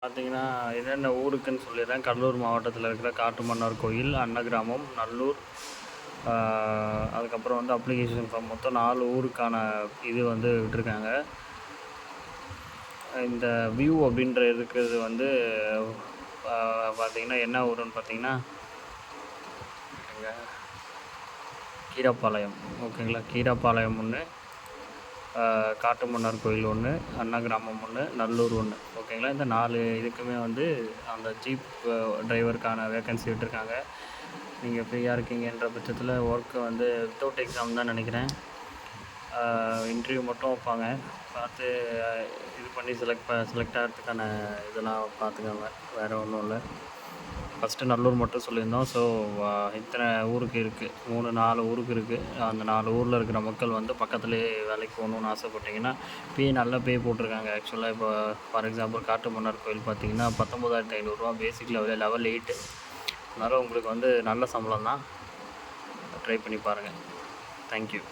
பார்த்தீங்கன்னா என்னென்ன ஊருக்குன்னு சொல்லிடுறேன். கடலூர் மாவட்டத்தில் இருக்கிற காட்டுமன்னார் கோயில், அன்னகிராமம், நல்லூர், அதுக்கப்புறம் வந்து அப்ளிகேஷன் ஃபார்ம் மொத்தம் 4 ஊருக்கான இது வந்து விட்டுருக்காங்க. இந்த வியூ அப்படின்ற இருக்கிறது வந்து பார்த்திங்கன்னா என்ன ஊருன்னு பார்த்தீங்கன்னா கீரப்பாளையம். ஓகேங்களா, கீரப்பாளையம் ஒன்று, காட்டுமன்னார் கோயில் ஒன்று, அன்னகிராமம் ஒன்று, நல்லூர் ஒன்று. ஓகேங்களா, இந்த 4 இதுக்குமே வந்து அந்த ஜீப் டிரைவருக்கான வேக்கன்சி விட்டுருக்காங்க. நீங்கள் ஃப்ரீயாக இருக்கீங்கன்ற பட்சத்தில் ஒர்க்கு வந்து வித்தவுட் எக்ஸாம் தான் நினைக்கிறேன். இன்டர்வியூ மட்டும் வைப்பாங்க. பார்த்து இது பண்ணி செலக்ட் ஆகிறதுக்கான இதெல்லாம் பார்த்துக்கோங்க. வேறு ஒன்றும் இல்லை. ஃபஸ்ட்டு நல்லூர் மட்டும் சொல்லியிருந்தோம். ஸோ இத்தனை ஊருக்கு இருக்குது, 3-4 ஊருக்கு இருக்குது. அந்த 4 ஊரில் இருக்கிற மக்கள் வந்து பக்கத்துலேயே வேலைக்கு போகணுன்னு ஆசைப்பட்டிங்கன்னா நல்ல பே போட்டிருக்காங்க. ஆக்சுவலாக இப்போ ஃபார் எக்ஸாம்பிள் காட்டுமன்னார் கோயில் பார்த்திங்கன்னா 19,500 பேசிக் லெவல் 8. அதனால் உங்களுக்கு வந்து நல்ல சம்பளம் தான். ட்ரை பண்ணி பாருங்கள். தேங்க்யூ.